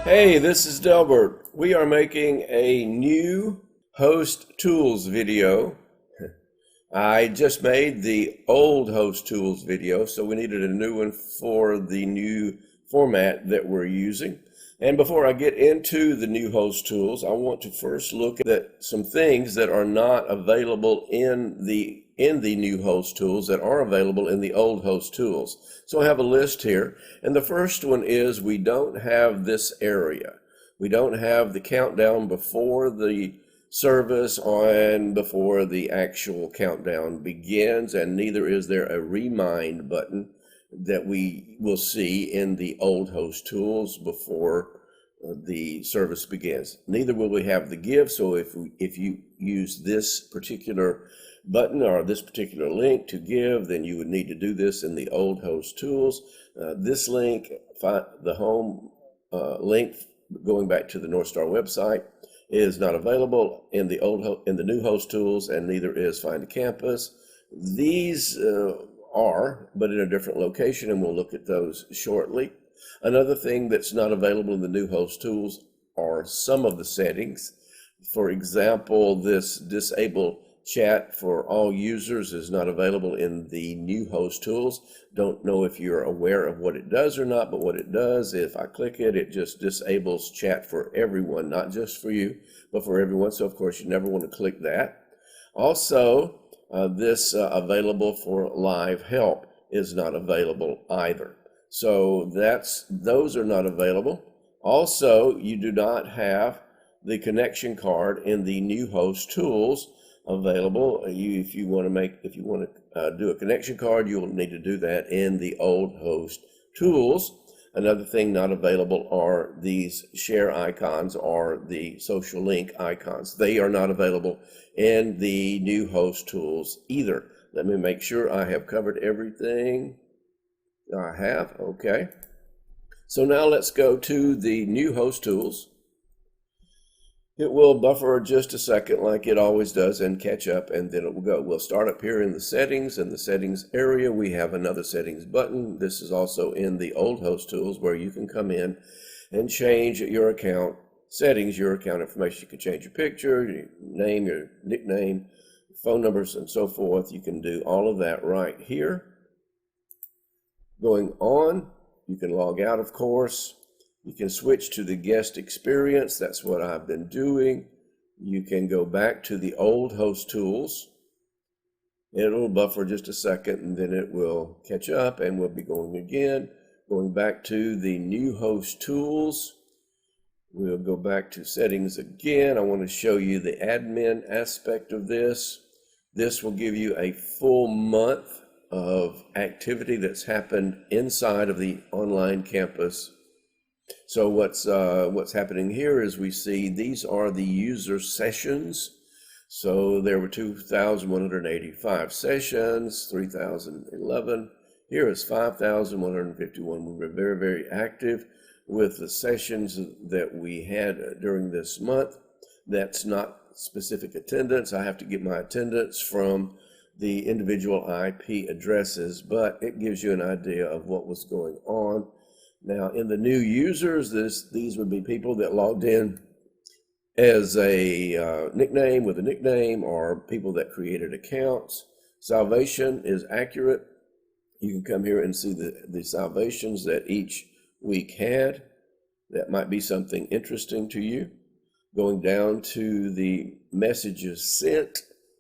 Hey, this is Delbert. We are making a new host tools video. I just made the old host tools video, so we needed a new one for the new format that we're using. And before I get into the new host tools, I want to first look at some things that are not available in the new host tools that are available in the old host tools. So I have a list here, and the first one is we don't have this area. We don't have the countdown before the service and before the actual countdown begins, and neither is there a remind button that we will see in the old host tools before the service begins. Neither will we have the give. So if you use this particular button or this particular link to give, then you would need to do this in the old host tools. This link, the home link going back to the North Star website, is not available in the new host tools, and neither is Find a Campus. These are, but in a different location, and we'll look at those shortly. Another thing that's not available in the new host tools are some of the settings. For example, this disable chat for all users is not available in the new host tools. Don't know if you're aware of what it does or not, but what it does, if I click it, it just disables chat for everyone, not just for you, but for everyone. So of course you never want to click that. Also, this available for live help is not available either. So those are not available. Also, you do not have the connection card in the new host tools available. If you want to do a connection card, you will need to do that in the old host tools. Another thing not available are these share icons or the social link icons. They are not available in the new host tools either. Let me make sure I have covered everything. I have. Okay. So now let's go to the new host tools. It will buffer just a second like it always does and catch up, and then it will go. We'll start up here in the settings. In the settings area, we have another settings button. This is also in the old host tools where you can come in and change your account settings, your account information. You can change your picture, your name, your nickname, phone numbers, and so forth. You can do all of that right here. Going on, you can log out, of course. You can switch to the guest experience. That's what I've been doing. You can go back to the old host tools. It'll buffer just a second, and then it will catch up, and we'll be going again. Going back to the new host tools. We'll go back to settings again. I want to show you the admin aspect of this. This will give you a full month of activity that's happened inside of the online campus. So what's happening here is we see these are the user sessions. So there were 2,185 sessions, 3,011. Here is 5,151. We were very, very active with the sessions that we had during this month. That's not specific attendance. I have to get my attendance from the individual IP addresses, but it gives you an idea of what was going on. Now, in the new users, these would be people that logged in as a nickname with a nickname, or people that created accounts. Salvation is accurate. You can come here and see the salvations that each week had. That might be something interesting to you. Going down to the messages sent,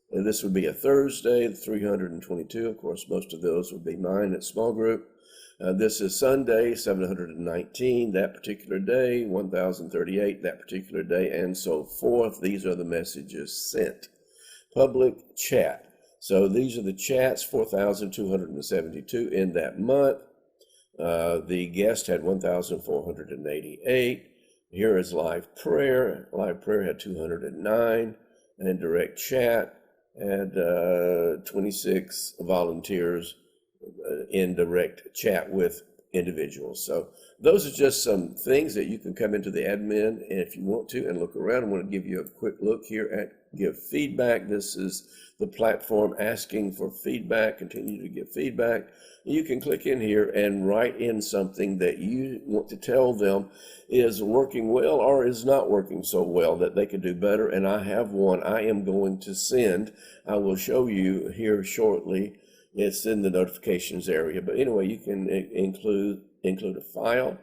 and this would be a Thursday, 322. Of course, most of those would be mine at small group. This is Sunday, 719, that particular day, 1038, that particular day, and so forth. These are the messages sent. Public chat. So these are the chats, 4,272 in that month. The guest had 1,488. Here is live prayer. Live prayer had 209, and direct chat had 26 volunteers in direct chat with individuals. So those are just some things that you can come into the admin, and if you want to, and look around. I want to give you a quick look here at give feedback. This is the platform asking for feedback. Continue to give feedback. You can click in here and write in something that you want to tell them is working well or is not working so well that they could do better. And I have one I am going to send. I will show you here shortly. It's in the notifications area. But anyway, you can include a file,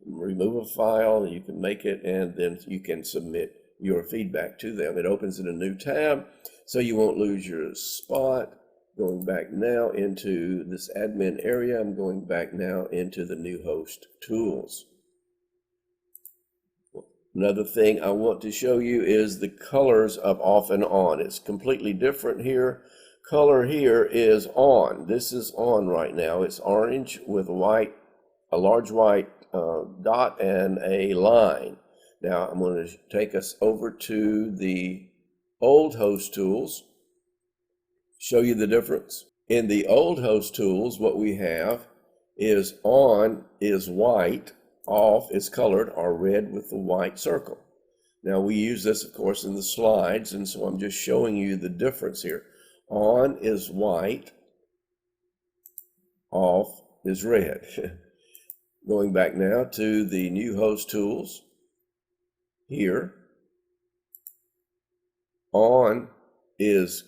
remove a file, you can make it, and then you can submit your feedback to them. It opens in a new tab, so you won't lose your spot. Going back now into this admin area, I'm going back now into the new host tools. Another thing I want to show you is the colors of off and on. It's completely different here. Color here is on. This is on right now. It's orange with white, a large white dot and a line. Now I'm going to take us over to the old host tools, show you the difference. In the old host tools, what we have is on is white, off is colored or red with the white circle. Now we use this, of course, in the slides, and so I'm just showing you the difference here. On is white, off is red. Going back now to the new host tools, here, on is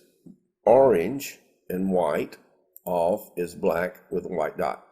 orange and white, off is black with a white dot.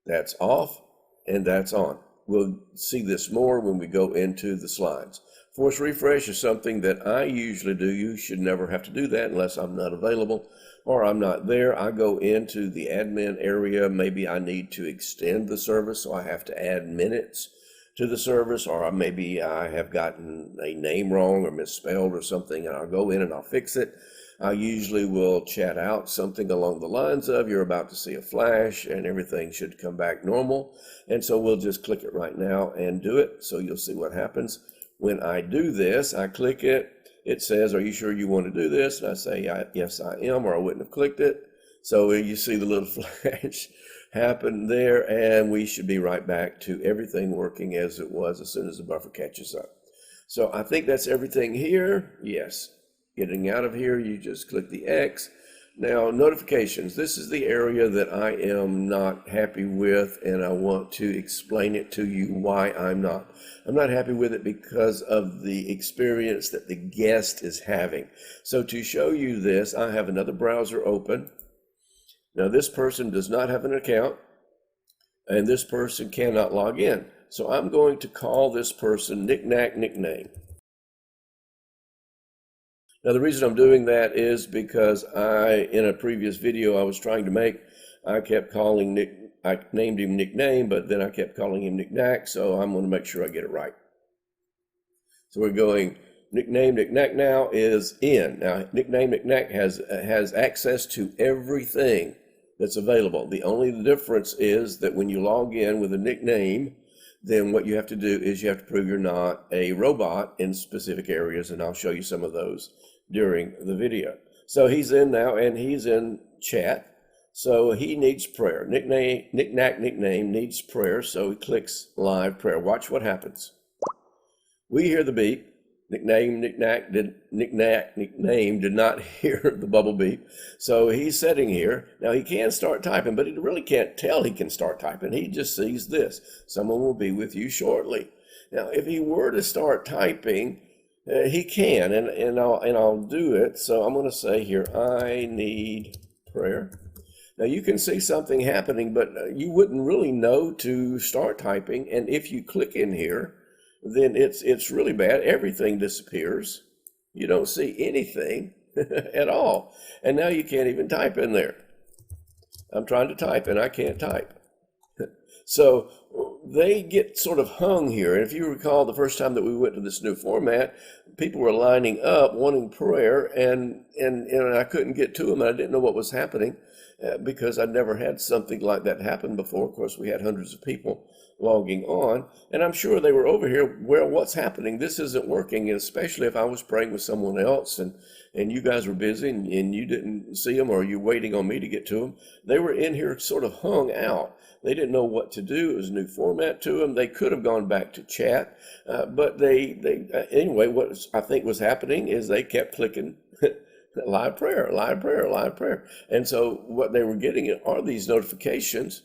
That's off and that's on. We'll see this more when we go into the slides. Force refresh is something that I usually do. You should never have to do that unless I'm not available or I'm not there. I go into the admin area. Maybe I need to extend the service, so I have to add minutes to the service, or maybe I have gotten a name wrong or misspelled or something, and I'll go in and I'll fix it. I usually will chat out something along the lines of, you're about to see a flash and everything should come back normal. And so we'll just click it right now and do it. So you'll see what happens. When I do this, I click it. It says, are you sure you want to do this? And I say, yes, I am, or I wouldn't have clicked it. So you see the little flash happen there, and we should be right back to everything working as it was as soon as the buffer catches up. So I think that's everything here. Yes. Getting out of here, you just click the X. Now, notifications. This is the area that I am not happy with, and I want to explain it to you why I'm not. I'm not happy with it because of the experience that the guest is having. So to show you this, I have another browser open. Now, this person does not have an account, and this person cannot log in. So I'm going to call this person Knick-Knack Nickname. Now, the reason I'm doing that is because in a previous video I was trying to make, I kept calling I named him Nickname, but then I kept calling him Knick-Knack, so I'm going to make sure I get it right. So we're going Nickname Knick-Knack now is in. Now, Nickname Knick-Knack has access to everything that's available. The only difference is that when you log in with a nickname, then what you have to do is you have to prove you're not a robot in specific areas, and I'll show you some of those during the video. So he's in now, and he's in chat. So he needs prayer. Knick-Knack Nickname needs prayer, so he clicks live prayer. Watch what happens. We hear the beep. Nickname Nickname did not hear the bubble beep. So he's sitting here. Now he can start typing, but he really can't tell he can start typing. He just sees this. Someone will be with you shortly. Now, if he were to start typing, he can, and I'll do it. So I'm going to say here, I need prayer. Now you can see something happening, but you wouldn't really know to start typing. And if you click in here, then it's really bad. Everything disappears. You don't see anything at all. And now you can't even type in there. I'm trying to type and I can't type. So they get sort of hung here. And if you recall, the first time that we went to this new format, people were lining up wanting prayer, and I couldn't get to them, and I didn't know what was happening because I'd never had something like that happen before. Of course, we had hundreds of people logging on, and I'm sure they were over here, well, what's happening? This isn't working, and especially if I was praying with someone else and you guys were busy and you didn't see them, or you're waiting on me to get to them. They were in here sort of hung out. They didn't know what to do. It was a new format to them. They could have gone back to chat, but anyway, what I think was happening is they kept clicking live prayer, live prayer, live prayer. And so what they were getting are these notifications,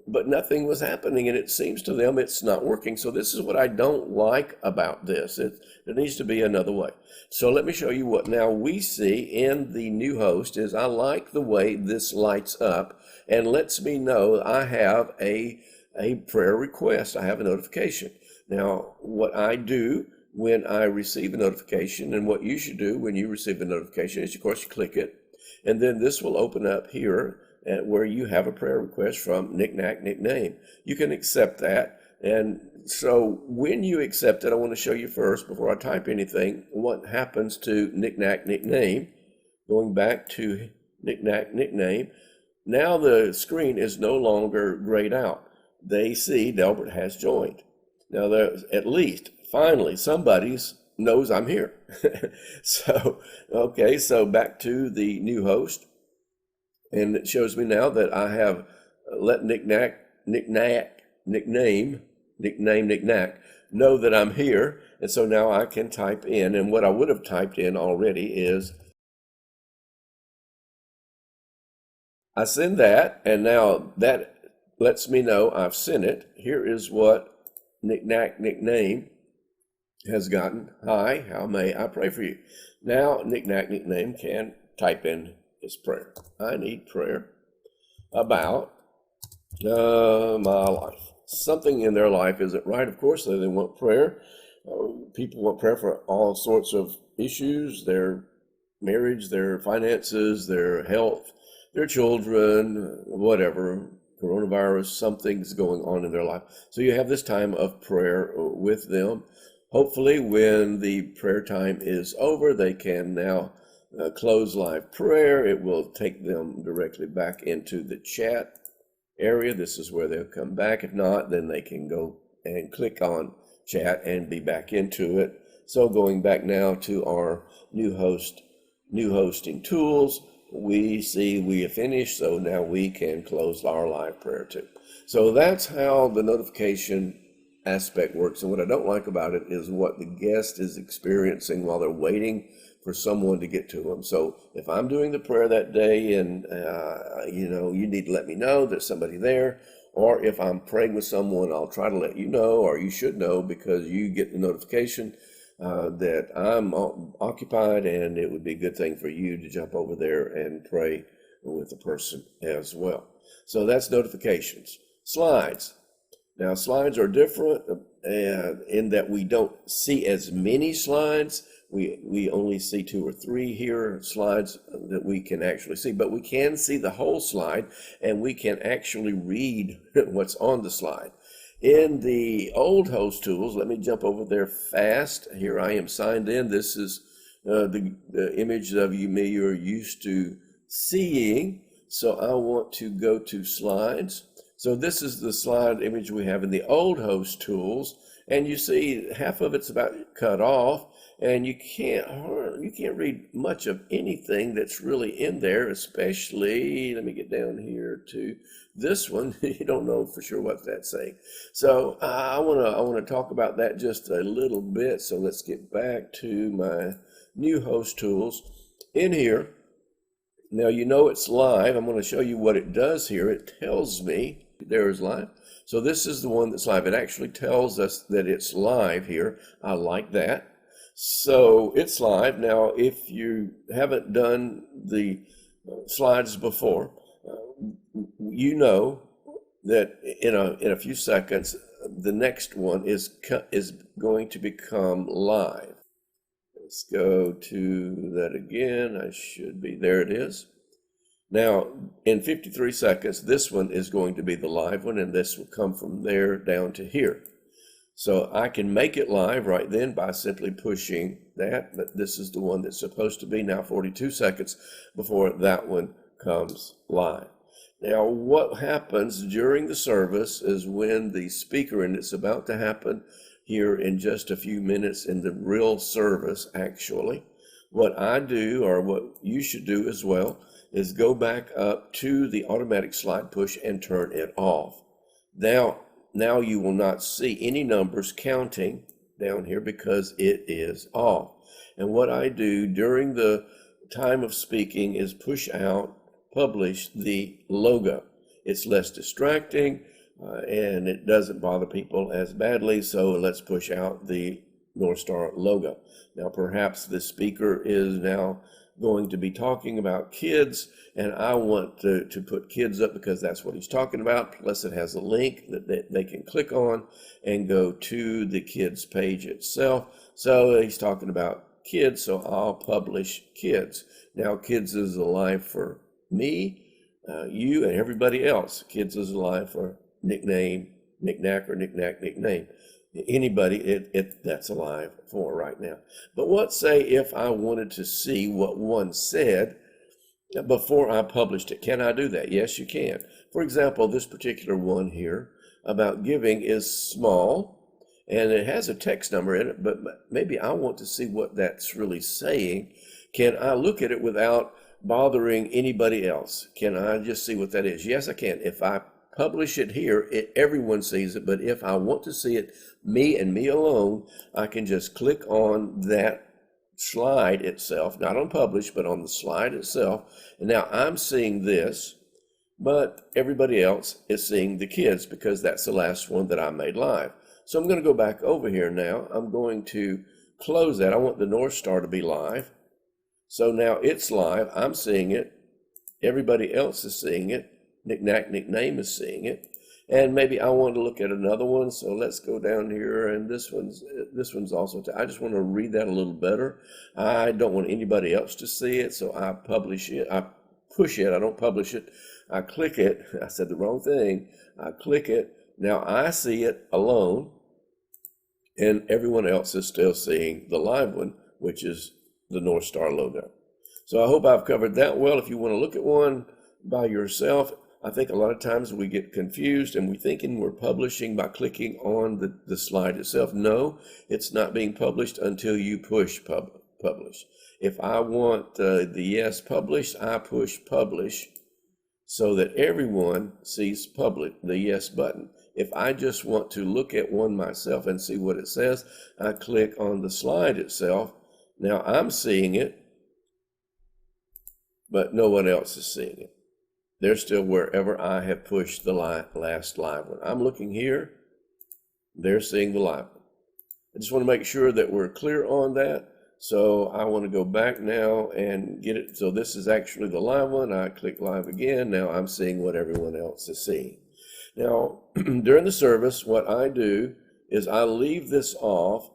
but nothing was happening, and it seems to them it's not working. So this is what I don't like about this. There needs to be another way. So let me show you what now we see in the new host is I like the way this lights up and lets me know I have a prayer request. I have a notification. Now, what I do when I receive a notification, and what you should do when you receive a notification is, of course, you click it, and then this will open up here where you have a prayer request from Knick-Knack Nickname. You can accept that. And so when you accept it, I want to show you first, before I type anything, what happens to Knick-Knack Nickname. Going back to Knick-Knack Nickname, now the screen is no longer grayed out. They see Delbert has joined. Now there's at least, finally, somebody knows I'm here. So, okay, so back to the new host. And it shows me now that I have let Knick-Knack Nickname know that I'm here. And so now I can type in, and what I would have typed in already is, I send that, and now that lets me know I've sent it. Here is what Knick-Knack Nickname has gotten. Hi, how may I pray for you? Now Knick-Knack Nickname can type in his prayer. I need prayer about my life. Something in their life isn't right, of course, so they want prayer. People want prayer for all sorts of issues, their marriage, their finances, their health, their children, whatever, coronavirus, something's going on in their life. So you have this time of prayer with them. Hopefully when the prayer time is over, they can now close live prayer. It will take them directly back into the chat area. This is where they'll come back. If not, then they can go and click on chat and be back into it. So going back now to our new hosting tools, we see we have finished, so now we can close our live prayer too. So that's how the notification aspect works. And what I don't like about it is what the guest is experiencing while they're waiting for someone to get to them. So if I'm doing the prayer that day and you need to let me know there's somebody there, or if I'm praying with someone, I'll try to let you know, or you should know, because you get the notification that I'm occupied, and it would be a good thing for you to jump over there and pray with the person as well. So that's notifications. Slides. Now slides are different in that we don't see as many slides. We only see 2 or 3 here slides that we can actually see, but we can see the whole slide, and we can actually read what's on the slide. In the old host tools, let me jump over there fast. Here I am signed in. This is the image of me you're used to seeing. So I want to go to slides. So this is the slide image we have in the old host tools, and you see half of it's about cut off, and you can't read much of anything that's really in there, especially, let me get down here to this one. You don't know for sure what that's saying. So I want to talk about that just a little bit. So let's get back to my new host tools. In here, now you know it's live. I'm going to show you what it does here. It tells me there's live. So this is the one that's live. It actually tells us that it's live here. I like that. So it's live. Now, if you haven't done the slides before, you know that in a few seconds, the next one is going to become live. Let's go to that again. I should be, there it is. Now, in 53 seconds, this one is going to be the live one, and this will come from there down to here. So I can make it live right then by simply pushing that, but this is the one that's supposed to be now 42 seconds before that one comes live. Now, what happens during the service is when the speaker, and it's about to happen here in just a few minutes in the real service, actually, what I do, or what you should do as well, is go back up to the automatic slide push and turn it off. Now you will not see any numbers counting down here because it is off. And what I do during the time of speaking is publish the logo. It's less distracting and it doesn't bother people as badly. So let's push out the North Star logo. Now, perhaps the speaker is now going to be talking about kids, and I want to put kids up because that's what he's talking about. Plus, it has a link that they can click on and go to the kids page itself. So he's talking about kids, so I'll publish kids. Now, kids is alive for me, you, and everybody else. Kids is alive for nickname, knick-knack, or knick-knack, nickname. Anybody that's alive for right now. But what say if I wanted to see what one said before I published it? Can I do that? Yes, you can. For example, this particular one here about giving is small and it has a text number in it, but maybe I want to see what that's really saying. Can I look at it without bothering anybody else? Can I just see what that is? Yes, I can. If I publish it here, everyone sees it, but if I want to see it, me and me alone, I can just click on that slide itself, not on publish, but on the slide itself. And now I'm seeing this, but everybody else is seeing the kids because that's the last one that I made live. So I'm going to go back over here now. I'm going to close that. I want the North Star to be live. So now it's live. I'm seeing it. Everybody else is seeing it. Knick-knack, nickname is seeing it. And maybe I want to look at another one. So let's go down here. And this one's also, I just want to read that a little better. I don't want anybody else to see it. So I publish it. I push it. I don't publish it. I click it. I said the wrong thing. I click it. Now I see it alone. And everyone else is still seeing the live one, which is the North Star logo. So I hope I've covered that well. If you want to look at one by yourself, I think a lot of times we get confused and we're thinking we're publishing by clicking on the slide itself. No, it's not being published until you push publish. If I want the yes published, I push publish so that everyone sees the yes button. If I just want to look at one myself and see what it says, I click on the slide itself. Now I'm seeing it, but no one else is seeing it. They're still wherever I have pushed the last live one. I'm looking here. They're seeing the live one. I just want to make sure that we're clear on that. So I want to go back now and get it. So this is actually the live one. I click live again. Now I'm seeing what everyone else is seeing. Now, during the service, what I do is I leave this off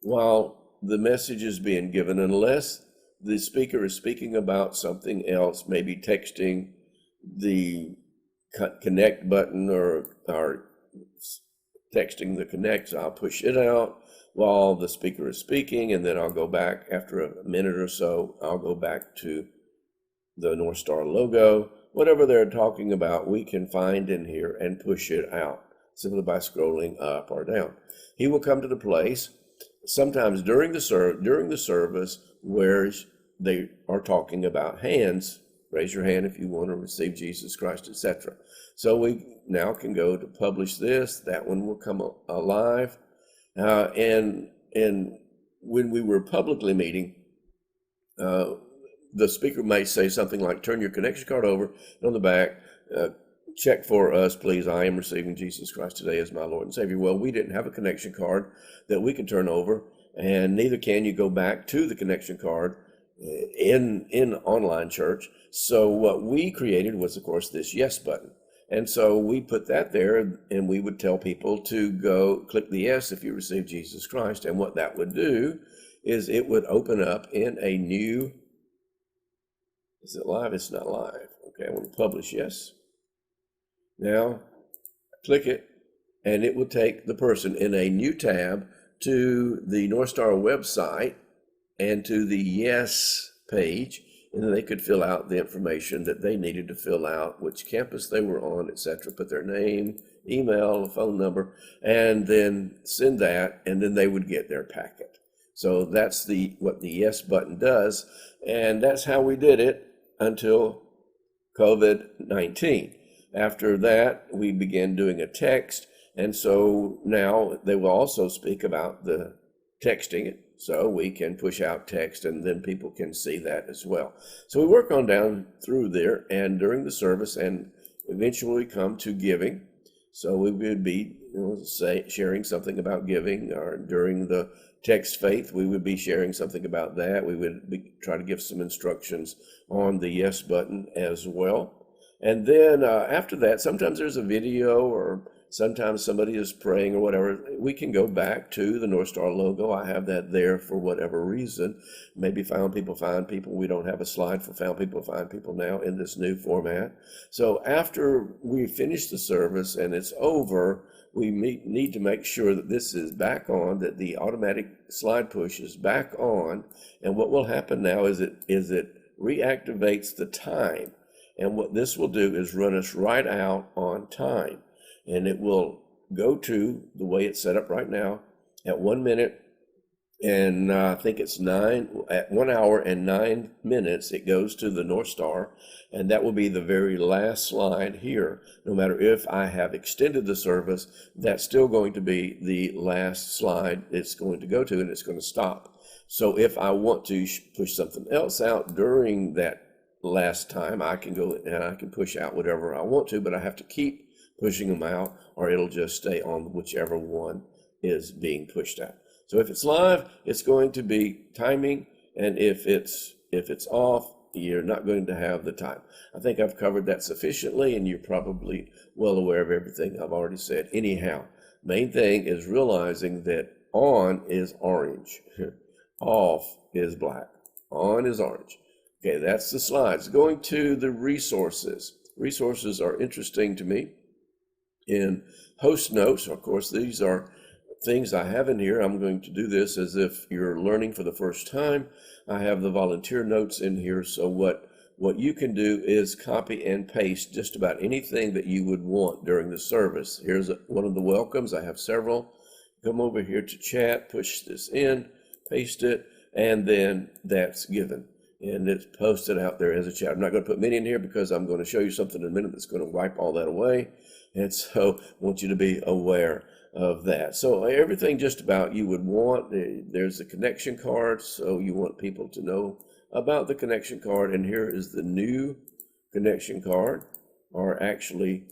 while the message is being given, unless the speaker is speaking about something else, maybe texting the connect button or texting the connect. So I'll push it out while the speaker is speaking, and then I'll go back after a minute or so. I'll go back to the North Star logo. Whatever they're talking about, we can find in here and push it out simply by scrolling up or down. He will come to the place sometimes during the service where they are talking about hands. Raise your hand if you want to receive Jesus Christ, etc. So we now can go to publish this. That one will come alive. And when we were publicly meeting, the speaker might say something like, turn your connection card over, and on the back, check for us, please. I am receiving Jesus Christ today as my Lord and Savior. Well, we didn't have a connection card that we could turn over, and neither can you go back to the connection card in online church. So what we created was, of course, this yes button. And so we put that there, and we would tell people to go click the yes if you receive Jesus Christ. And what that would do is it would open up in a new, is it live? It's not live. Okay, I want to publish yes. Now, click it, and it will take the person in a new tab to the North Star website and to the yes page, and then they could fill out the information that they needed to fill out, which campus they were on, etc. Put their name, email, phone number, and then send that, and then they would get their packet. So that's what the yes button does, and that's how we did it until COVID-19. after that, we began doing a text. And so now they will also speak about the texting it. So we can push out text and then people can see that as well. So we work on down through there and during the service and eventually come to giving. So we would be, sharing something about giving, or during the text faith, we would be sharing something about that. We would try to give some instructions on the yes button as well. And then after that, sometimes there's a video or sometimes somebody is praying or whatever. We can go back to the North Star logo. I have that there for whatever reason. Maybe found people find people. We don't have a slide for found people find people now in this new format. So after we finish the service and it's over, we need to make sure that this is back on, that the automatic slide push is back on. And what will happen now is it reactivates the time. And what this will do is run us right out on time. And it will go to the way it's set up right now at 1 minute. And I think it's at 1 hour and 9 minutes, it goes to the North Star. And that will be the very last slide here. No matter if I have extended the service, that's still going to be the last slide it's going to go to, and it's going to stop. So if I want to push something else out during that last time, I can go and I can push out whatever I want to, but I have to keep pushing them out or it'll just stay on whichever one is being pushed out. So if it's live, it's going to be timing, and if it's off, you're not going to have the time. I think I've covered that sufficiently, and you're probably well aware of everything I've already said. Anyhow, main thing is realizing that on is orange, off is black. On is orange. Okay, that's the slides. Going to the resources. Resources are interesting to me. In host notes, of course, these are things I have in here. I'm going to do this as if you're learning for the first time. I have the volunteer notes in here. So what you can do is copy and paste just about anything that you would want during the service. Here's one of the welcomes. I have several. Come over here to chat, push this in, paste it, and then that's given. And it's posted out there as a chat. I'm not going to put many in here because I'm going to show you something in a minute that's going to wipe all that away. And so I want you to be aware of that. So everything just about you would want, there's the connection card. So you want people to know about the connection card. And here is the new connection card, or actually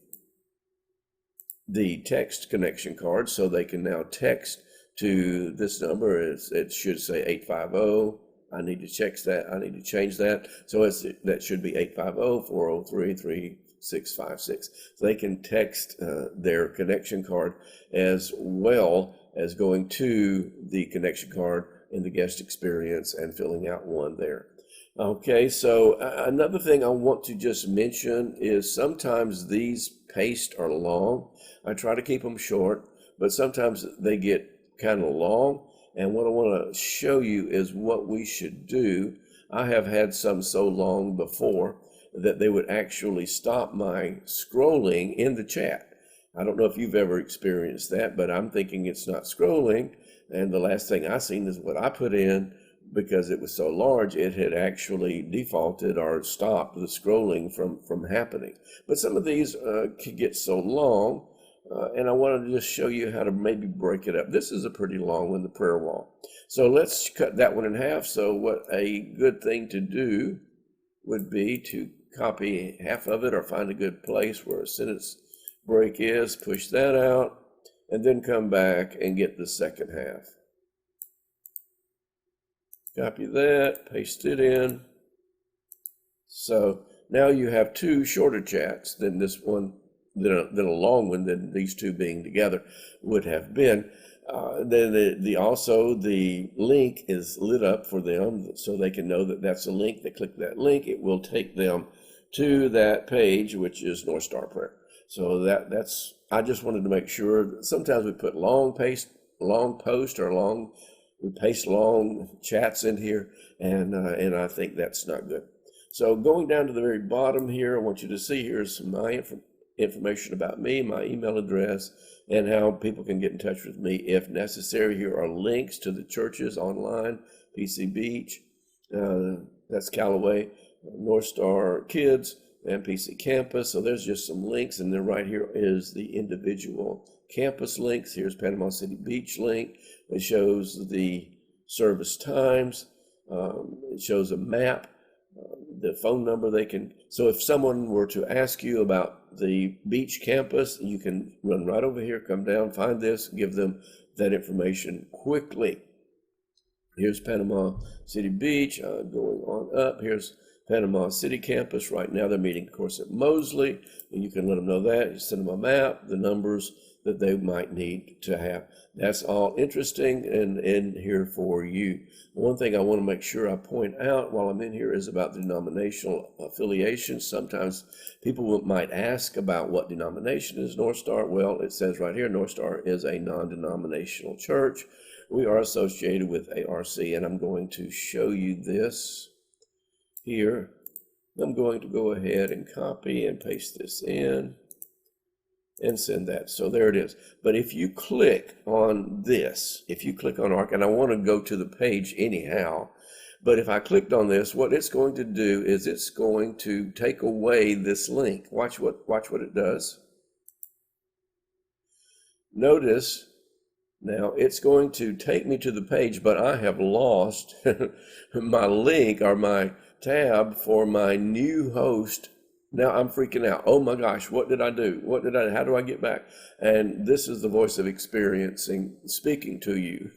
the text connection card. So they can now text to this number. It should say 850. I need to check that. I need to change that. So that should be 850-403-3656. So they can text their connection card as well as going to the connection card in the guest experience and filling out one there. Okay, so another thing I want to just mention is sometimes these pastes are long. I try to keep them short, but sometimes they get kind of long. And what I want to show you is what we should do. I have had some so long before that they would actually stop my scrolling in the chat. I don't know if you've ever experienced that, but I'm thinking it's not scrolling. And the last thing I seen is what I put in, because it was so large, it had actually defaulted or stopped the scrolling from happening. But some of these could get so long. And I wanted to just show you how to maybe break it up. This is a pretty long one, the prayer wall. So let's cut that one in half. So what a good thing to do would be to copy half of it or find a good place where a sentence break is, push that out, and then come back and get the second half. Copy that, paste it in. So now you have two shorter chats than this one, than a long one, than these two being together would have been. Then also the link is lit up for them so they can know that that's a link. They click that link, it will take them to that page, which is North Star Prayer. So that's, I just wanted to make sure. Sometimes we put long post or we paste long chats in here, and I think that's not good. So going down to the very bottom here, I want you to see here's some my information about me, my email address, and how people can get in touch with me if necessary. Here are links to the churches online, PC Beach, that's Callaway, North Star Kids, and PC Campus. So there's just some links, and then right here is the individual campus links. Here's Panama City Beach link. It shows the service times. It shows a map, the phone number they can. So if someone were to ask you about the beach campus, you can run right over here, come down, find this, give them that information quickly. Here's Panama City Beach, going on up. Here's Panama City campus. Right now they're meeting, of course, at Mosley, and you can let them know that. You send them a map, the numbers that they might need to have. That's all interesting and in here for you. One thing I want to make sure I point out while I'm in here is about denominational affiliations. Sometimes people might ask about what denomination is North Star. Well, it says right here, North Star is a non-denominational church. We are associated with ARC, and I'm going to show you this here. I'm going to go ahead and copy and paste this in and send that. So there it is. But if you click on this, if you click on ARC, and I want to go to the page anyhow, but if I clicked on this, what it's going to do is it's going to take away this link. Watch what it does. Notice now it's going to take me to the page, but I have lost my link or my tab for my new host. Now I'm freaking out. Oh my gosh, what did I do? How do I get back? And this is the voice of experiencing speaking to you.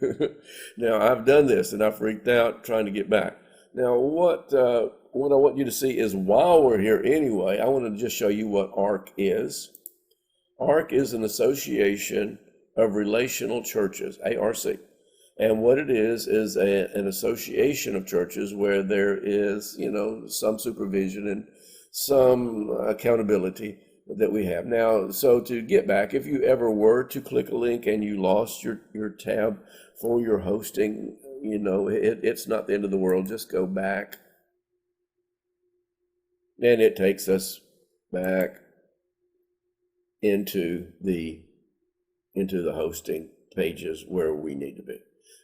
Now I've done this and I freaked out trying to get back. Now what I want you to see is while we're here anyway, I want to just show you what ARC is. ARC is an association of relational churches, ARC. And what it is an association of churches where there is, some supervision and some accountability that we have. Now, so to get back, if you ever were to click a link and you lost your tab for your hosting, it's not the end of the world. Just go back. And it takes us back into the hosting pages where we need to be.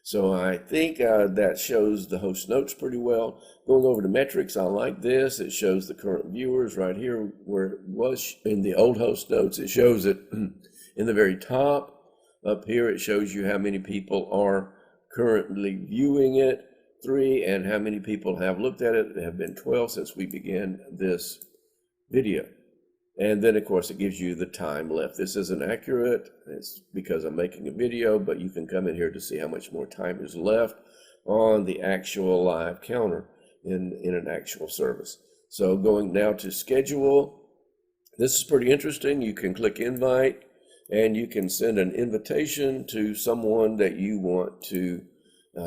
So I think that shows the host notes pretty well. Going over to metrics, I like this. It shows the current viewers right here where it was in the old host notes. It shows it in the very top. Up here, it shows you how many people are currently viewing it, 3, and how many people have looked at it. There have been 12 since we began this video. And then, of course, it gives you the time left. This isn't accurate. It's because I'm making a video, but you can come in here to see how much more time is left on the actual live counter in an actual service. So going now to schedule, this is pretty interesting. You can click invite, and you can send an invitation to someone that you want to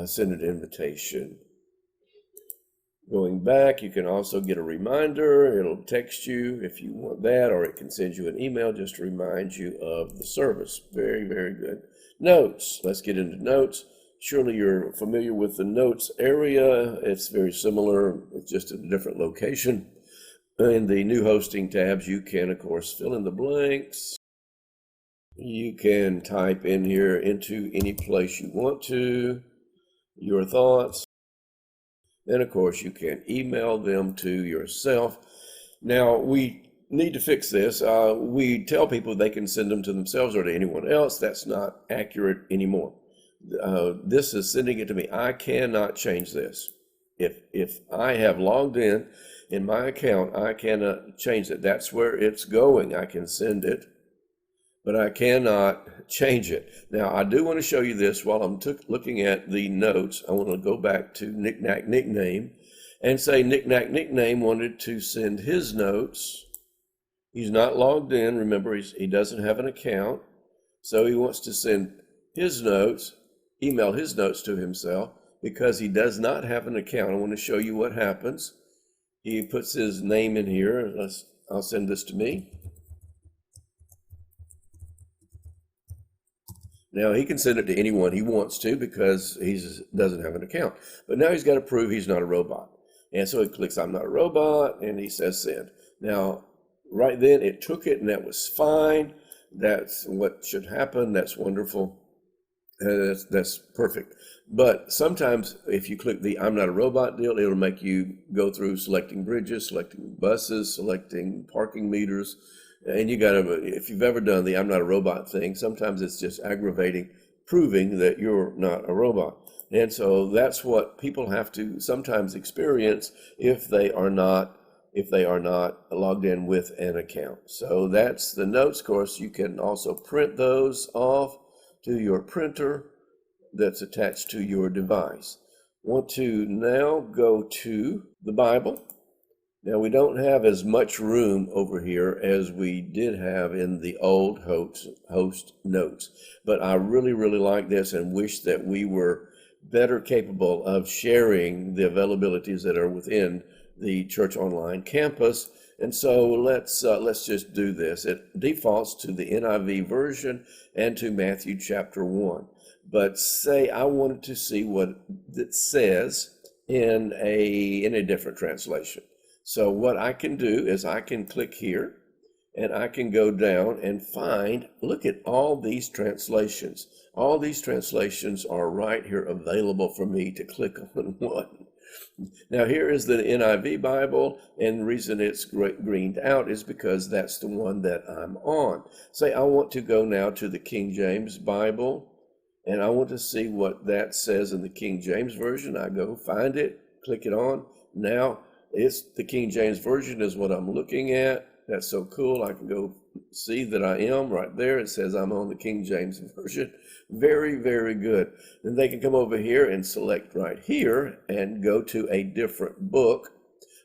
send an invitation. Going back, you can also get a reminder. It'll text you if you want that, or it can send you an email just to remind you of the service. Very, very good. Notes. Let's get into notes. Surely you're familiar with the notes area. It's very similar. It's just a different location. In the new hosting tabs, you can, of course, fill in the blanks. You can type in here into any place you want to, your thoughts. And of course, you can email them to yourself. Now, we need to fix this. We tell people they can send them to themselves or to anyone else. That's not accurate anymore. This is sending it to me. I cannot change this. If I have logged in my account, I cannot change it. That's where it's going. I can send it, but I cannot change it. Now, I do want to show you this while I'm looking at the notes. I want to go back to Knick-Knack Nickname and say Knick-Knack Nickname wanted to send his notes. He's not logged in. Remember, he doesn't have an account. So he wants to send his notes, email his notes to himself because he does not have an account. I want to show you what happens. He puts his name in here. I'll send this to me. Now, he can send it to anyone he wants to because he doesn't have an account. But now he's got to prove he's not a robot. And so he clicks, I'm not a robot, and he says send. Now, right then, it took it, and that was fine. That's what should happen. That's wonderful. That's perfect. But sometimes if you click the I'm not a robot deal, it'll make you go through selecting bridges, selecting buses, selecting parking meters. And you gotta, if you've ever done the I'm not a robot thing, sometimes it's just aggravating, proving that you're not a robot. And so that's what people have to sometimes experience if they are not logged in with an account. So that's the notes. Of course, you can also print those off to your printer that's attached to your device. Want to now go to the Bible. Now we don't have as much room over here as we did have in the old host notes, but I really, really like this and wish that we were better capable of sharing the availabilities that are within the Church Online campus. And so let's just do this. It defaults to the NIV version and to Matthew chapter 1. But say I wanted to see what it says in a different translation. So what I can do is I can click here and I can go down and find, look at all these translations. All these translations are right here available for me to click on one. Now here is the NIV Bible, and the reason it's greened out is because that's the one that I'm on. Say I want to go now to the King James Bible, and I want to see what that says in the King James Version. I go find it, click it on. Now it's the King James Version is what I'm looking at. That's so cool. I can go see that I am right there. It says I'm on the King James Version. Very, very good. Then they can come over here and select right here and go to a different book.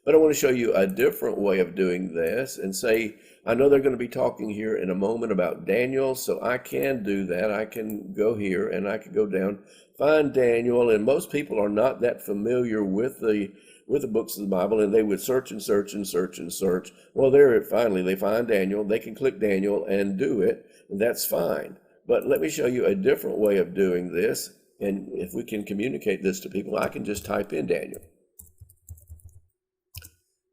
But I want to show you a different way of doing this and say, I know they're going to be talking here in a moment about Daniel, so I can do that. I can go here and I can go down, find Daniel, and most people are not that familiar with the books of the Bible, and they would search and search and search and search. Well, there finally they find Daniel. They can click Daniel and do it, and that's fine. But let me show you a different way of doing this, and if we can communicate this to people, I can just type in Daniel.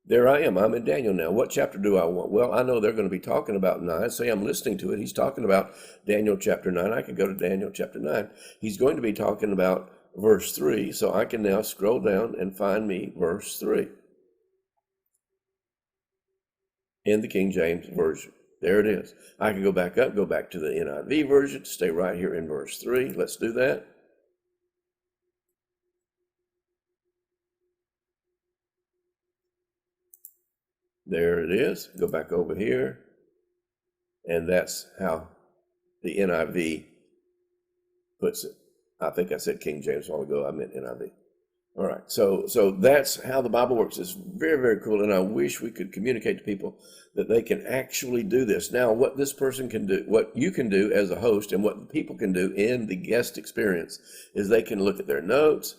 There I am. I'm in Daniel now. What chapter do I want? Well, I know they're going to be talking about 9. Say I'm listening to it. He's talking about Daniel chapter 9. I can go to Daniel chapter 9. He's going to be talking about verse 3. So I can now scroll down and find me verse 3 in the King James Version. There it is. I can go back up, go back to the NIV version, stay right here in verse 3. Let's do that. There it is. Go back over here. And that's how the NIV puts it. I think I said King James a while ago. I meant NIV. All right. So that's how the Bible works. It's very, very cool. And I wish we could communicate to people that they can actually do this. Now, what this person can do, what you can do as a host, and what people can do in the guest experience is they can look at their notes,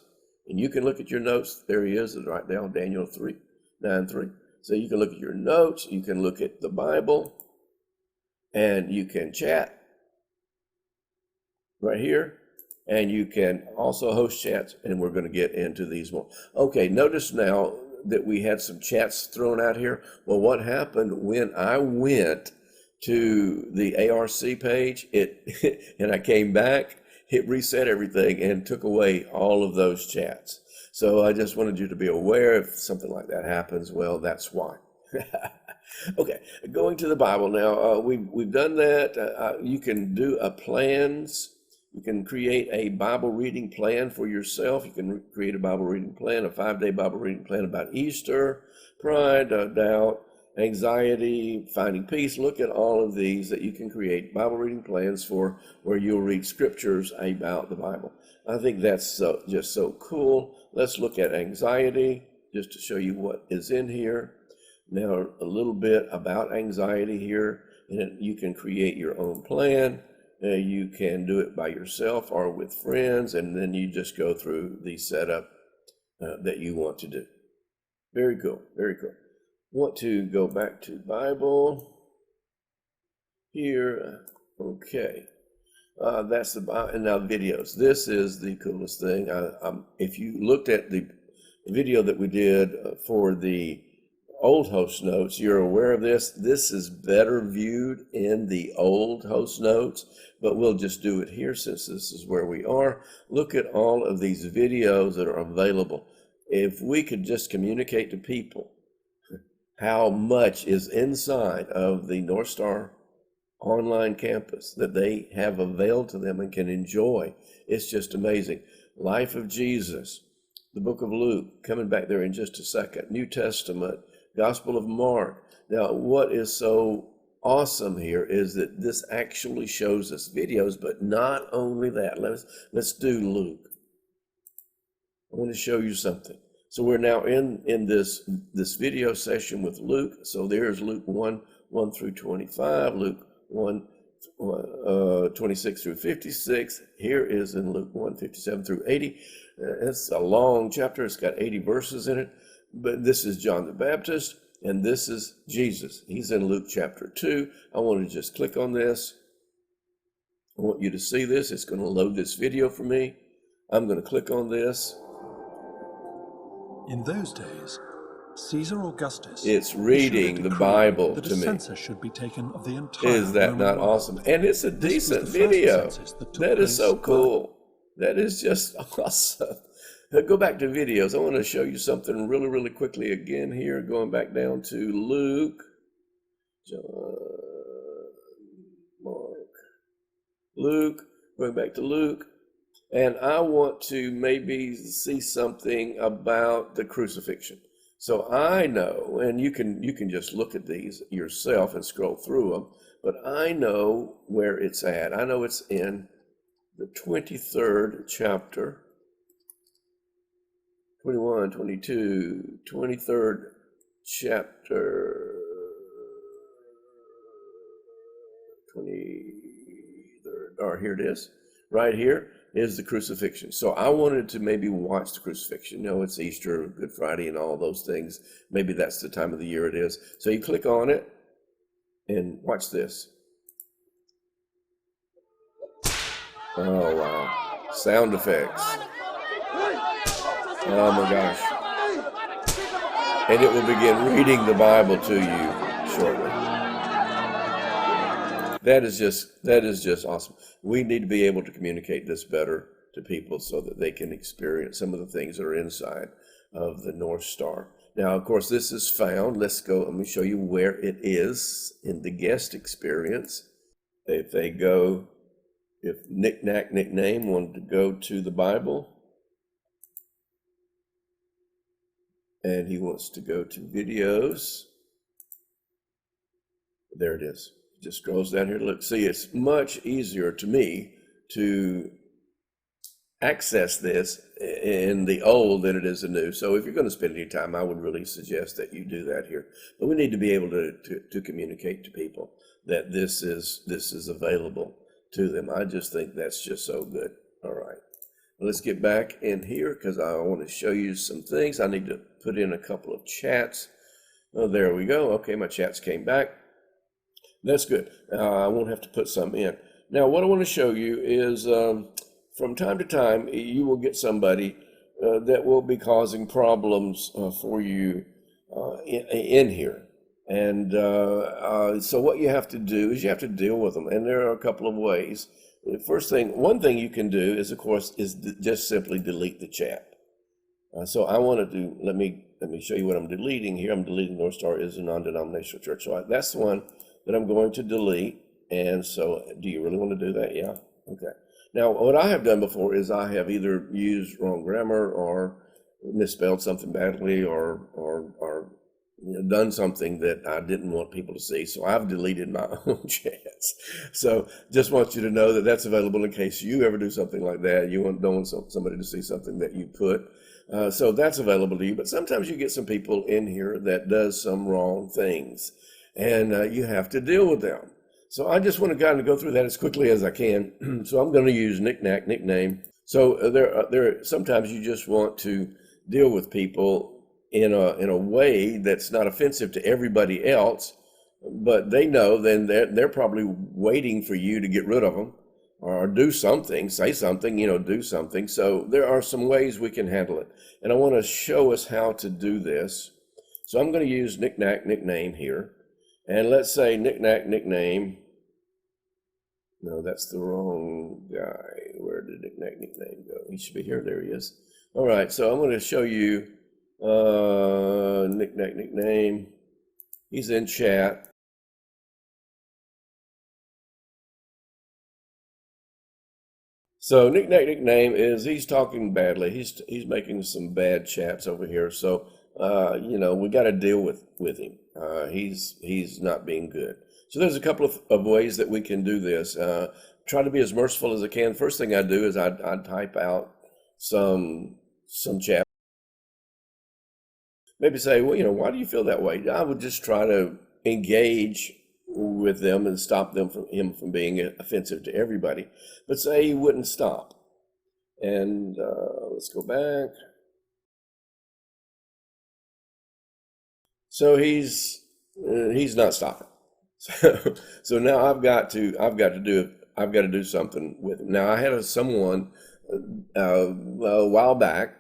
and you can look at your notes. There he is, right down Daniel 3:9-3. So you can look at your notes, you can look at the Bible, and you can chat right here, and you can also host chats, and we're going to get into these more. Okay, notice now that we had some chats thrown out here. Well, what happened when I went to the ARC page, and I came back, it reset everything and took away all of those chats. So I just wanted you to be aware if something like that happens, well, that's why. Okay, going to the Bible now. We've done that. You can do plans. You can create a Bible reading plan for yourself. You can create a Bible reading plan, a 5-day Bible reading plan about Easter, pride, doubt, anxiety, finding peace. Look at all of these that you can create Bible reading plans for where you'll read scriptures about the Bible. I think that's just so cool. Let's look at anxiety just to show you what is in here. Now, a little bit about anxiety here, and you can create your own plan. You can do it by yourself or with friends, and then you just go through the setup that you want to do. Very cool, very cool. Want to go back to Bible here. Okay. That's the Bible. And now videos. This is the coolest thing. If you looked at the video that we did for the old host notes, you're aware of this. This is better viewed in the old host notes, but we'll just do it here since this is where we are. Look at all of these videos that are available. If we could just communicate to people how much is inside of the North Star online campus that they have availed to them and can enjoy, it's just amazing. Life of Jesus, the book of Luke, coming back there in just a second, New Testament, Gospel of Mark. Now, what is so awesome here is that this actually shows us videos, but not only that. Let's do Luke. I want to show you something. So we're now in this video session with Luke. So there's Luke 1 through 25, Luke 26 through 56. Here is in Luke 1, 57 through 80. It's a long chapter. It's got 80 verses in it. But this is John the Baptist, and this is Jesus. He's in Luke chapter 2. I want to just click on this. I want you to see this. It's going to load this video for me. I'm going to click on this. In those days, Caesar Augustus It's reading the Bible to me. Census should be taken of the entire Is that Roman not world. awesome? And it's a This was decent the first video. census that took That is so place cool. That is just awesome. Go back to videos. I want to show you something really, really quickly again here. Going back down to Luke, John, Mark, Luke, going back to Luke. And I want to maybe see something about the crucifixion. So I know, and you can just look at these yourself and scroll through them, but I know where it's at. I know it's in the 23rd chapter, 21, 22, 23rd chapter, 23rd, or here it is, right here is the crucifixion. So I wanted to maybe watch the crucifixion. You know, it's Easter, Good Friday, and all those things. Maybe that's the time of the year it is. So you click on it and watch this. Oh, wow. Sound effects. Oh, my gosh. And it will begin reading the Bible to you shortly. That is just awesome. We need to be able to communicate this better to people so that they can experience some of the things that are inside of the North Star. Now, of course, this is found. Let me show you where it is in the guest experience. If Nickname wanted to go to the Bible, and he wants to go to videos, there it is. Just scrolls down here to look. See, it's much easier to me to access this in the old than it is the new. So if you're going to spend any time, I would really suggest that you do that here. But we need to be able to communicate to people that this is available to them. I just think that's just so good. All right. Well, let's get back in here because I want to show you some things. I need to put in a couple of chats. Oh, there we go. Okay, my chats came back. That's good. I won't have to put some in. Now, what I want to show you is from time to time, you will get somebody that will be causing problems for you in here. And so what you have to do is you have to deal with them. And there are a couple of ways. One thing you can do is, of course, just simply delete the chat. So I want to do, let me show you what I'm deleting here. I'm deleting North Star is a non-denominational church. So that's the one that I'm going to delete. And so do you really want to do that? Yeah. Okay. Now, what I have done before is I have either used wrong grammar or misspelled something badly or done something that I didn't want people to see. So I've deleted my own chats. So just want you to know that that's available in case you ever do something like that. You don't want somebody to see something that you put. So that's available to you. But sometimes you get some people in here that does some wrong things. And you have to deal with them. So I just want to kind of go through that as quickly as I can. So I'm going to use nickname. So there sometimes you just want to deal with people in a way that's not offensive to everybody else, but they know then they're probably waiting for you to get rid of them or do something, say something, do something. So there are some ways we can handle it. And I want to show us how to do this. So I'm going to use knickknack nickname here. And let's say knickknack nickname. No, that's the wrong guy. Where did knickknack nickname go? He should be here. There he is. All right, so I'm going to show you knickknack nickname. He's in chat. So knickknack nickname is he's talking badly. He's making some bad chats over here. So we got to deal with him. He's not being good. So there's a couple of ways that we can do this. Try to be as merciful as I can. First thing I do is I type out some chat. Maybe say, well, why do you feel that way? I would just try to engage with them and stop him from being offensive to everybody. But say he wouldn't stop. And let's go back. So he's not stopping. So now I've got to do something with him. Now I had someone a while back,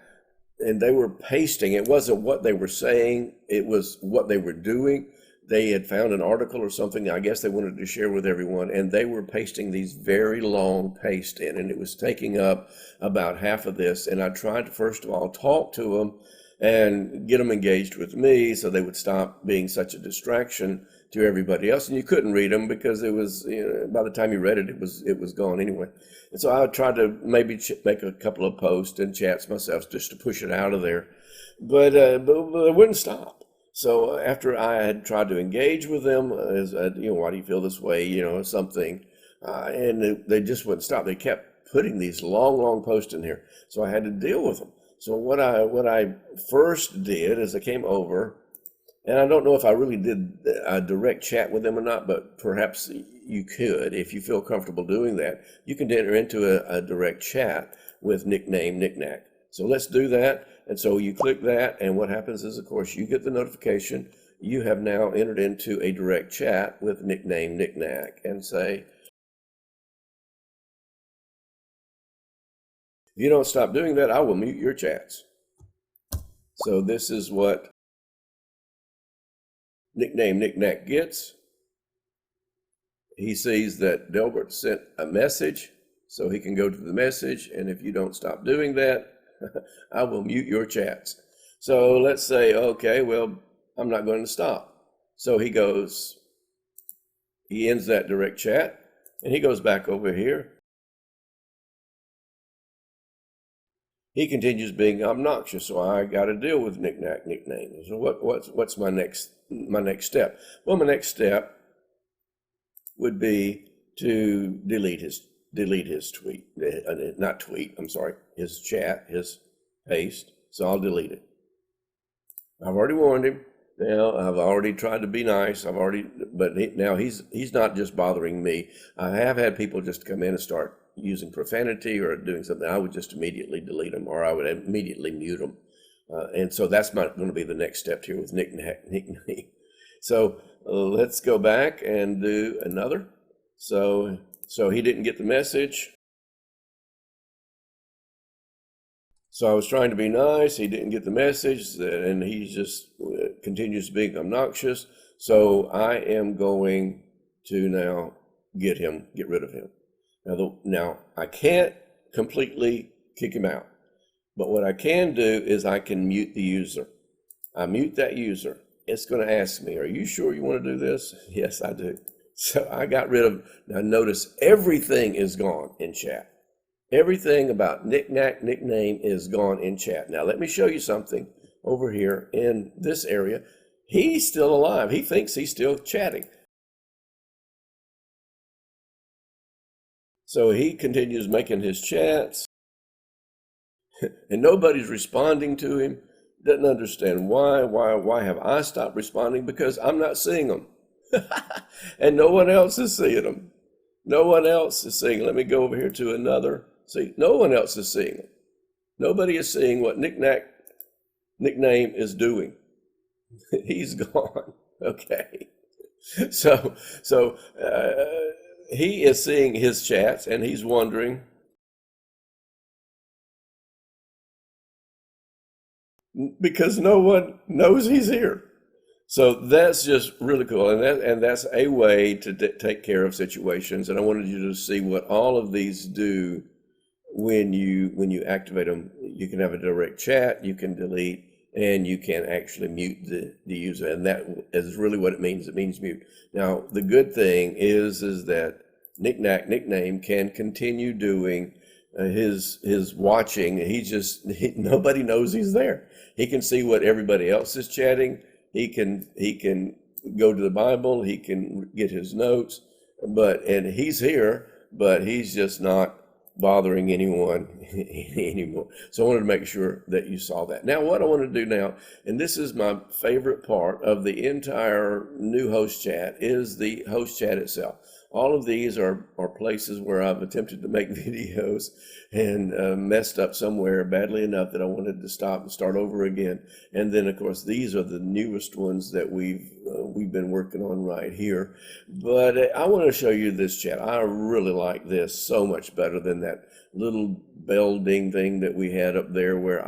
and they were pasting. It wasn't what they were saying, it was what they were doing. They had found an article or something, I guess they wanted to share with everyone, and they were pasting these very long pastes in, and it was taking up about half of this. And I tried to, first of all, talk to them and get them engaged with me so they would stop being such a distraction to everybody else. And you couldn't read them because it was, by the time you read it, it was gone anyway. And so I tried to maybe make a couple of posts and chats myself just to push it out of there, but it wouldn't stop. So after I had tried to engage with them, why do you feel this way, something, and they just wouldn't stop. They kept putting these long posts in here, so I had to deal with them. So what I first did is I came over, and I don't know if I really did a direct chat with them or not, but perhaps you could, if you feel comfortable doing that. You can enter into a direct chat with nickname knickknack. So let's do that. And so you click that, and what happens is, of course, you get the notification. You have now entered into a direct chat with nickname knickknack, and say, if you don't stop doing that, I will mute your chats. So this is what nickname knickknack gets. He sees that Delbert sent a message, so he can go to the message, and if you don't stop doing that, I will mute your chats. So let's say, okay, well, I'm not going to stop. So he ends that direct chat, and he goes back over here. He continues being obnoxious, so I got to deal with knickknack nickname. So what's my next step? Well, my next step would be to delete his tweet, not tweet, I'm sorry, his chat, his paste. So I'll delete it. I've already warned him. Now I've already tried to be nice. But now he's not just bothering me. I have had people just come in and start using profanity or doing something. I would just immediately delete them, or I would immediately mute them. And so that's not going to be the next step here with nickname. So let's go back and do another. So he didn't get the message. So I was trying to be nice. He didn't get the message, and he just continues being obnoxious. So I am going to now get rid of him. Now I can't completely kick him out, but what I can do is I can mute the user. I mute that user. It's going to ask me, are you sure you want to do this? Yes, I do. So I got rid of, now notice everything is gone in chat. Everything about knickknack nickname is gone in chat. Now let me show you something over here in this area. He's still alive. He thinks he's still chatting. So he continues making his chats, and nobody's responding to him. Doesn't understand why. Why have I stopped responding? Because I'm not seeing them. And no one else is seeing them. No one else is seeing. Let me go over here to another. See, no one else is seeing them. Nobody is seeing what nickname is doing. He's gone. Okay. So he is seeing his chats, and he's wondering, because no one knows he's here. So that's just really cool, and that's a way to take care of situations. And I wanted you to see what all of these do when you activate them. You can have a direct chat, you can delete, and you can actually mute the user, and that is really what it means. It means mute. Now, the good thing is that nickname can continue doing his watching. Nobody knows he's there. He can see what everybody else is chatting. He can go to the Bible. He can get his notes, and he's here, but he's just not bothering anyone anymore. So I wanted to make sure that you saw that. Now, what I want to do now, and this is my favorite part of the entire new host chat, is the host chat itself. All of these are places where I've attempted to make videos and messed up somewhere badly enough that I wanted to stop and start over again. And then, of course, these are the newest ones that we've been working on right here. But I want to show you this chat. I really like this so much better than that little bell ding thing that we had up there, where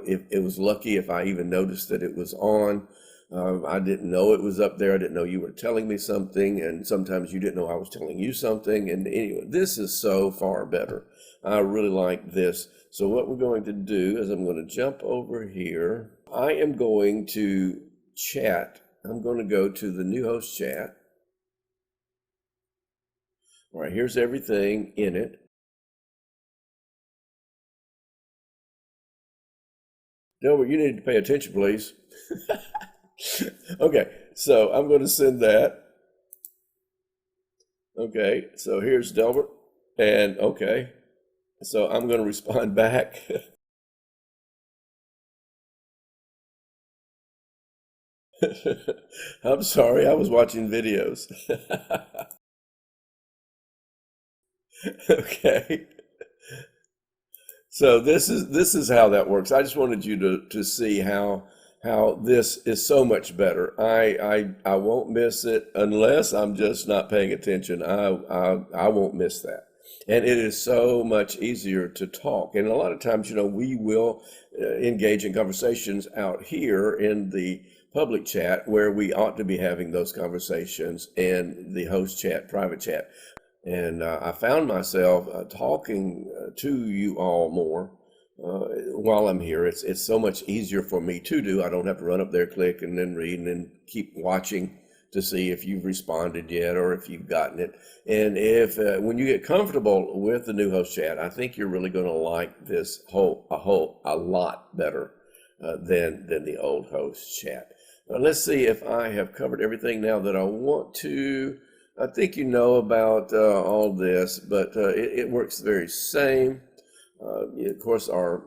if it was lucky if I even noticed that it was on. I didn't know it was up there. I didn't know you were telling me something, and sometimes you didn't know I was telling you something. And anyway, this is so far better. I really like this. So what we're going to do is I'm going to jump over here. I am going to chat. I'm going to go to the new host chat. All right, here's everything in it. Delbert, you need to pay attention, please. Okay, so I'm going to send that. Okay, so here's Delbert, and okay, so I'm going to respond back. I'm sorry, I was watching videos. Okay. So this is how that works. I just wanted you to see how this is so much better. I won't miss it unless I'm just not paying attention. I won't miss that. And it is so much easier to talk. And a lot of times, we will engage in conversations out here in the public chat where we ought to be having those conversations in the host chat, private chat. And I found myself talking to you all more while I'm here. It's so much easier for me to do. I don't have to run up there, click, and then read, and then keep watching to see if you've responded yet or if you've gotten it. And if when you get comfortable with the new host chat, I think you're really going to like this a lot better than the old host chat. Now, let's see if I have covered everything now that I want to. I think you know about all this, but it works the very same. Of course, our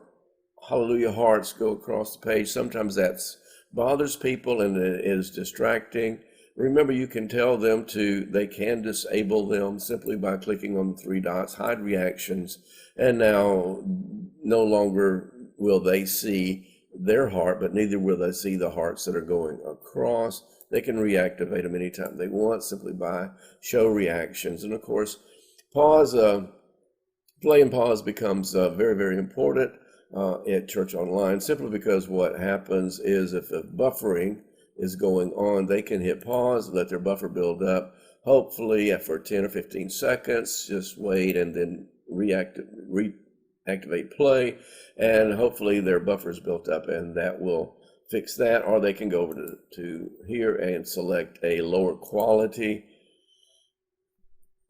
hallelujah hearts go across the page. Sometimes that bothers people and it is distracting. Remember, you can tell them they can disable them simply by clicking on the three dots, hide reactions, and now no longer will they see their heart, but neither will they see the hearts that are going across. They can reactivate them anytime they want simply by show reactions. And of course, play and pause becomes very, very important at Church Online, simply because what happens is if the buffering is going on, they can hit pause, let their buffer build up. Hopefully, for 10 or 15 seconds, just wait and then reactivate play, and hopefully their buffer is built up, and that will fix that. Or they can go over to here and select a lower quality,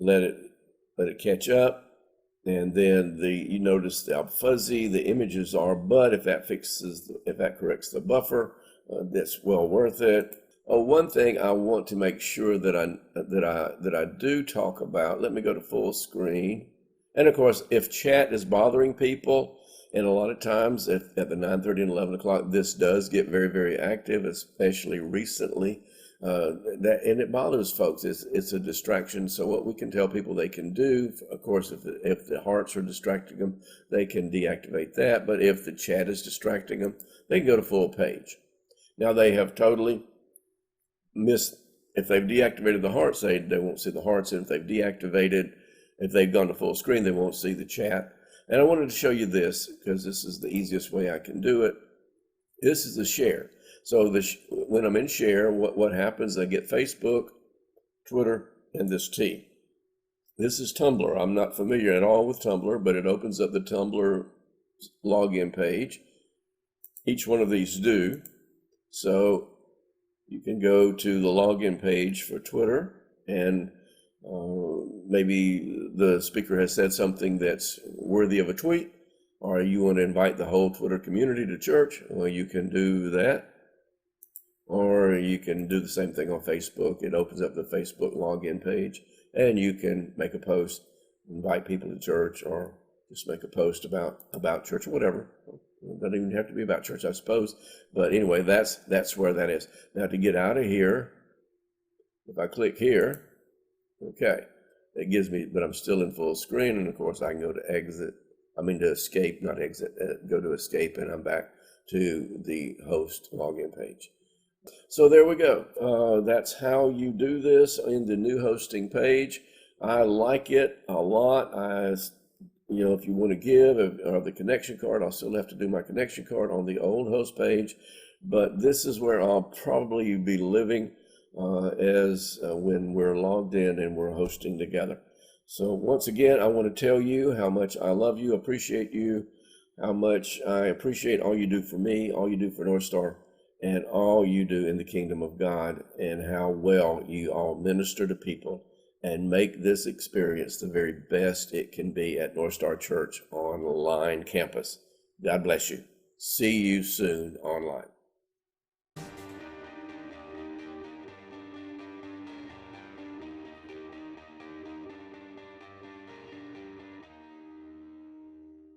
let it catch up, and then you notice how fuzzy the images are. But if that corrects the buffer, that's well worth it. One thing I want to make sure that I do talk about. Let me go to full screen. And of course, if chat is bothering people, and a lot of times at the 9:30 and 11 o'clock, this does get very, very active, especially recently. And it bothers folks. It's a distraction. So what we can tell people they can do, of course, if the hearts are distracting them, they can deactivate that. But if the chat is distracting them, they can go to full page. Now they have totally missed. If they've deactivated the hearts, they won't see the hearts. And if they've gone to full screen, they won't see the chat. And I wanted to show you this because this is the easiest way I can do it. This is the share. So when I'm in share, what happens? I get Facebook, Twitter, and this T. This is Tumblr. I'm not familiar at all with Tumblr, but it opens up the Tumblr login page. Each one of these do. So you can go to the login page for Twitter, and maybe the speaker has said something that's worthy of a tweet, or you want to invite the whole Twitter community to church. Well, you can do that. Or you can do the same thing on Facebook. It opens up the Facebook login page, and you can make a post, invite people to church, or just make a post about church or whatever. It doesn't even have to be about church, I suppose. But anyway, that's where that is. Now, to get out of here, if I click here, okay, it gives me, but I'm still in full screen, and of course I can go to escape, not exit, go to escape, and I'm back to the host login page. So there we go. That's how you do this in the new hosting page. I like it a lot. If you want to give the connection card, I'll still have to do my connection card on the old host page. But this is where I'll probably be living when we're logged in and we're hosting together. So once again, I want to tell you how much I love you, appreciate you, how much I appreciate all you do for me, all you do for North Star, and all you do in the kingdom of God, and how well you all minister to people and make this experience the very best it can be at North Star Church online campus. God bless you. See you soon online.